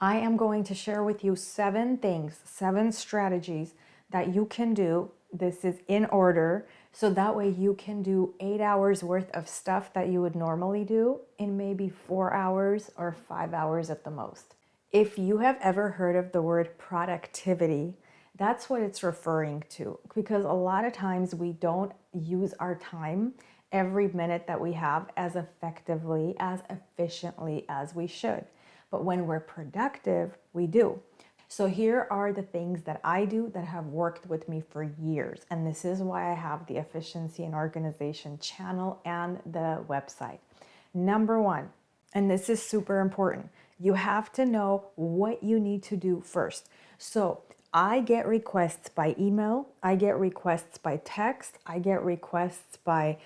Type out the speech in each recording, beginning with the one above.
I am going to share with you 7 strategies that you can do. This is in order, so that way you can do 8 hours worth of stuff that you would normally do in maybe 4 hours or 5 hours at the most. If you have ever heard of the word productivity, that's what it's referring to, because a lot of times we don't use our time every minute that we have as effectively, as efficiently as we should. But when we're productive, we do. So here are the things that I do that have worked with me for years. And this is why I have the Efficiency and Organization channel and the website. Number one, and this is super important, you have to know what you need to do first. So I get requests by email, I get requests by text, I get requests by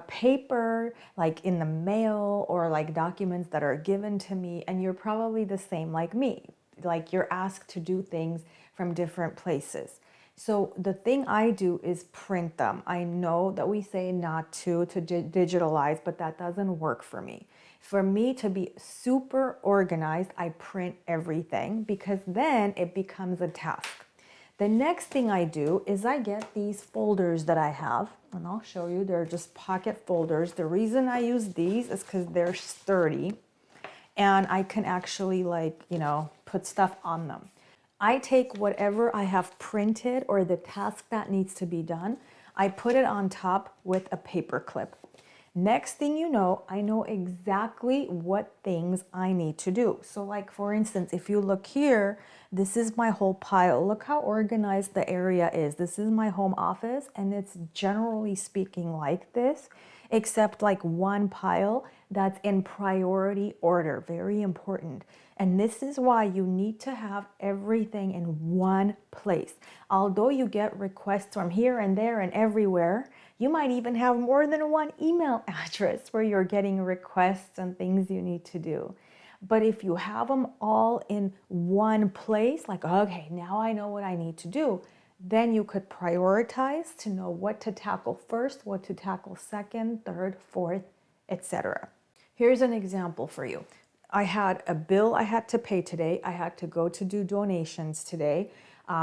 paper, like in the mail, or like documents that are given to me. And you're probably the same like me. Like you're asked to do things from different places. So the thing I do is print them. I know that we say not to digitalize, but that doesn't work for me. For me to be super organized, I print everything because then it becomes a task. The next thing I do is I get these folders that I have, and I'll show you. They're just pocket folders. The reason I use these is because they're sturdy and I can actually put stuff on them. I take whatever I have printed or the task that needs to be done, I put it on top with a paper clip. Next thing you know, I know exactly what things I need to do. So like for instance, if you look here, this is my whole pile. Look how organized the area is. This is my home office and it's generally speaking like this, except like one pile that's in priority order, very important. And this is why you need to have everything in one place. Although you get requests from here and there and everywhere, you might even have more than one email address where you're getting requests and things you need to do. But if you have them all in one place, like, okay, now I know what I need to do, then you could prioritize to know what to tackle first, what to tackle second, third, fourth, etc. Here's an example for you. I had a bill I had to pay today. I had to go to do donations today.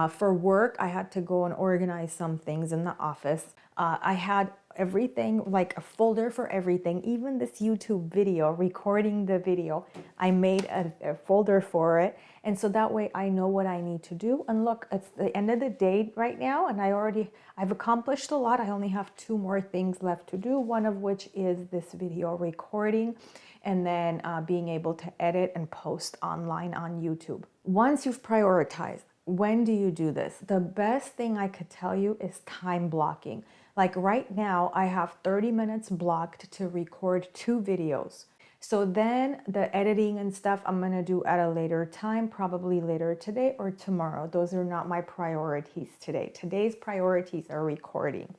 For work, I had to go and organize some things in the office. I had everything, like a folder for everything, even this YouTube video, recording the video, I made a folder for it. And so that way I know what I need to do. And look, it's the end of the day right now, and I've accomplished a lot. I only have 2 more things left to do, one of which is this video recording, and then being able to edit and post online on YouTube. Once you've prioritized, when do you do this? The best thing I could tell you is time blocking. Like right now, I have 30 minutes blocked to record 2 videos. So then the editing and stuff I'm gonna do at a later time, probably later today or tomorrow. Those are not my priorities today. Today's priorities are recording.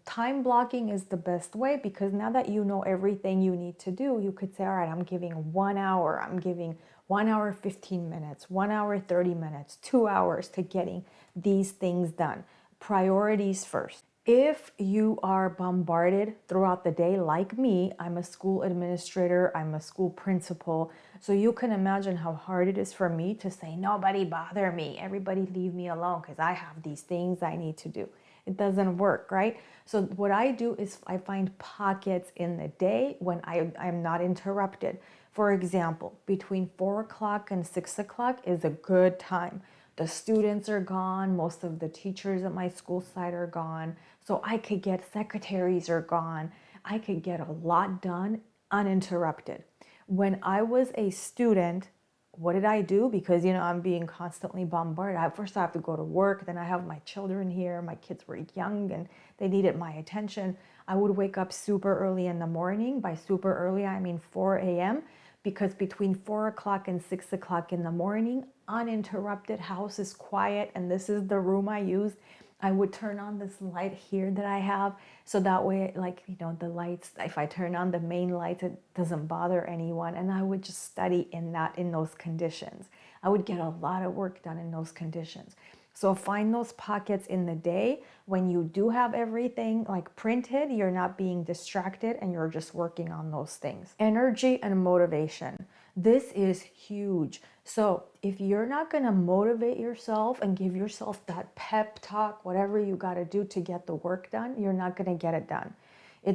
Time blocking is the best way because now that you know everything you need to do, you could say, all right, I'm giving 1 hour, I'm giving 1 hour 15 minutes, 1 hour 30 minutes, 2 hours to getting these things done. Priorities first. If you are bombarded throughout the day like me, I'm a school administrator, I'm a school principal, so you can imagine how hard it is for me to say, nobody bother me, everybody leave me alone because I have these things I need to do. It doesn't work, right? So what I do is I find pockets in the day when I'm not interrupted. For example, between 4 o'clock and 6 o'clock is a good time. The students are gone, most of the teachers at my school site are gone, so I could get secretaries are gone. I could get a lot done uninterrupted. When I was a student, what did I do? Because, I'm being constantly bombarded. First I have to go to work, then I have my children here. My kids were young and they needed my attention. I would wake up super early in the morning. By super early, I mean 4 a.m. because between 4 o'clock and 6 o'clock in the morning, uninterrupted, house is quiet, and this is the room I used. I would turn on this light here that I have, so that way, the lights, if I turn on the main lights, it doesn't bother anyone, and I would just study in those conditions. I would get a lot of work done in those conditions. So find those pockets in the day when you do have everything like printed, you're not being distracted and you're just working on those things. Energy and motivation. This is huge. So if you're not going to motivate yourself and give yourself that pep talk, whatever you got to do to get the work done, you're not going to get it done.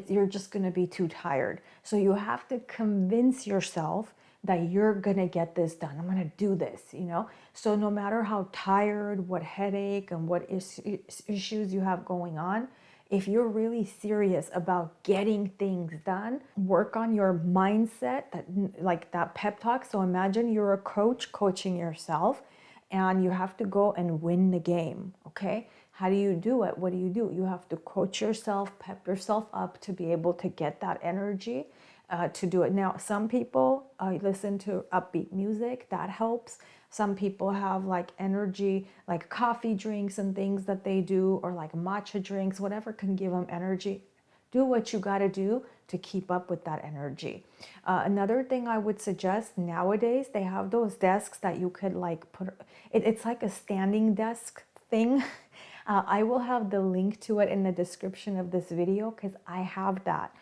You're just going to be too tired. So you have to convince yourself that you're going to get this done. I'm going to do this, you know? So no matter how tired, what headache, and what issues you have going on, if you're really serious about getting things done, work on your mindset, that like that pep talk. So imagine you're a coach coaching yourself and you have to go and win the game, okay? How do you do it? What do? You have to coach yourself, pep yourself up to be able to get that energy to do it. Now, some people listen to upbeat music, that helps. Some people have like energy, like coffee drinks and things that they do, or like matcha drinks, whatever can give them energy. Do what you got to do to keep up with that energy. Another thing I would suggest nowadays, they have those desks that you could like put, it's like a standing desk thing. I will have the link to it in the description of this video because I have that.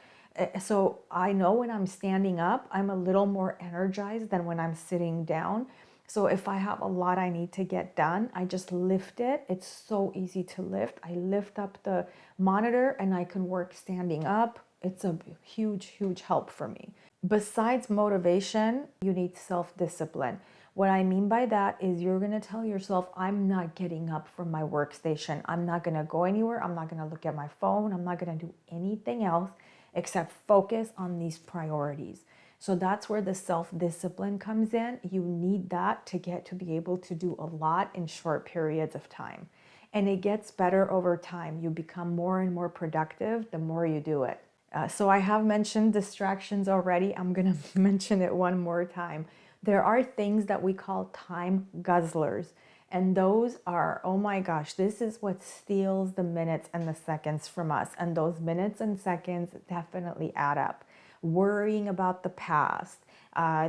So I know when I'm standing up, I'm a little more energized than when I'm sitting down. So if I have a lot I need to get done, I just lift it. It's so easy to lift. I lift up the monitor and I can work standing up. It's a huge, huge help for me. Besides motivation, you need self-discipline. What I mean by that is you're going to tell yourself, I'm not getting up from my workstation. I'm not going to go anywhere. I'm not going to look at my phone. I'm not going to do anything else except focus on these priorities. So that's where the self-discipline comes in. You need that to get to be able to do a lot in short periods of time. And it gets better over time. You become more and more productive the more you do it. So I have mentioned distractions already. I'm going to mention it one more time. There are things that we call time guzzlers. And those are, oh my gosh, this is what steals the minutes and the seconds from us. And those minutes and seconds definitely add up. Worrying about the past,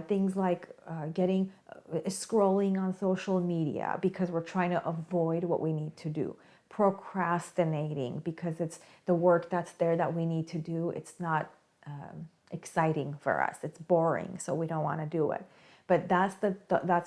things like scrolling on social media because we're trying to avoid what we need to do. Procrastinating because it's the work that's there that we need to do. It's not exciting for us. It's boring, so we don't want to do it. But that's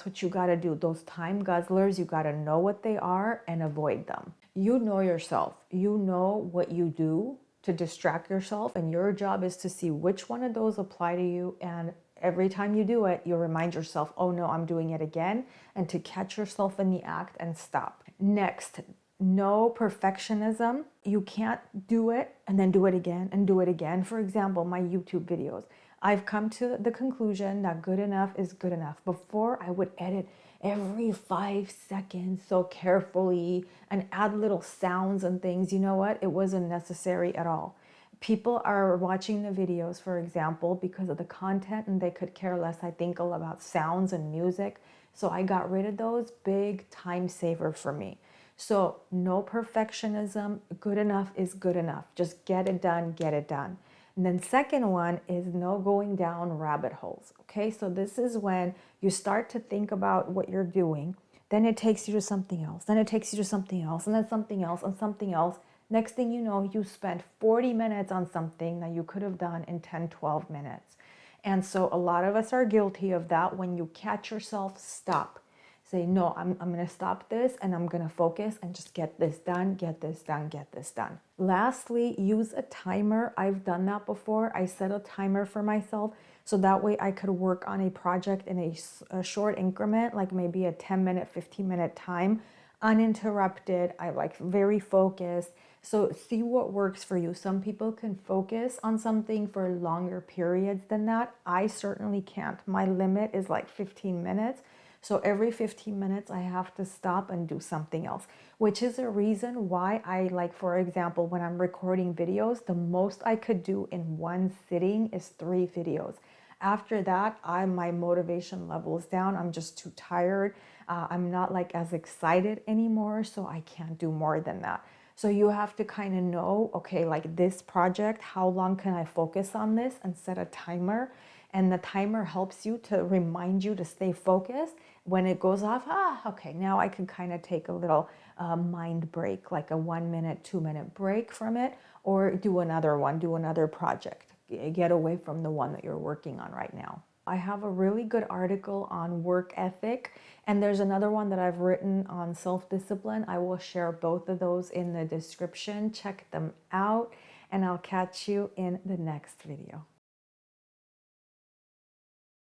what you got to do. Those time guzzlers, you got to know what they are and avoid them. You know yourself. You know what you do to distract yourself, and your job is to see which one of those apply to you, and every time you do it, you remind yourself, oh no, I'm doing it again, and to catch yourself in the act and stop. Next, no perfectionism. You can't do it and then do it again and do it again. For example, my YouTube videos. I've come to the conclusion that good enough is good enough. Before, I would edit every 5 seconds so carefully and add little sounds and things. You know what? It wasn't necessary at all. People are watching the videos, for example, because of the content, and they could care less, I think, about sounds and music. So I got rid of those. Big time saver for me. So no perfectionism. Good enough is good enough. Just get it done, get it done. And then second one is no going down rabbit holes. Okay, so this is when you start to think about what you're doing, then it takes you to something else, then it takes you to something else, and then something else, and something else. Next thing you know, you spent 40 minutes on something that you could have done in 10, 12 minutes. And so a lot of us are guilty of that. When you catch yourself, stop. Say, no, I'm going to stop this and I'm going to focus and just get this done, get this done, get this done. Lastly, use a timer. I've done that before. I set a timer for myself so that way I could work on a project in a short increment, like maybe a 10-minute, 15-minute time, uninterrupted. I like very focused. So see what works for you. Some people can focus on something for longer periods than that. I certainly can't. My limit is like 15 minutes. So every 15 minutes, I have to stop and do something else, which is a reason why I like, for example, when I'm recording videos, the most I could do in one sitting is 3 videos. After that, my motivation level is down. I'm just too tired. I'm not like as excited anymore, so I can't do more than that. So you have to kind of know, okay, like this project, how long can I focus on this, and set a timer. And the timer helps you to remind you to stay focused. When it goes off, okay, now I can kind of take a little mind break, like a 1 minute, 2-minute break from it, or do another one, do another project. Get away from the one that you're working on right now. I have a really good article on work ethic, and there's another one that I've written on self-discipline. I will share both of those in the description. Check them out, and I'll catch you in the next video.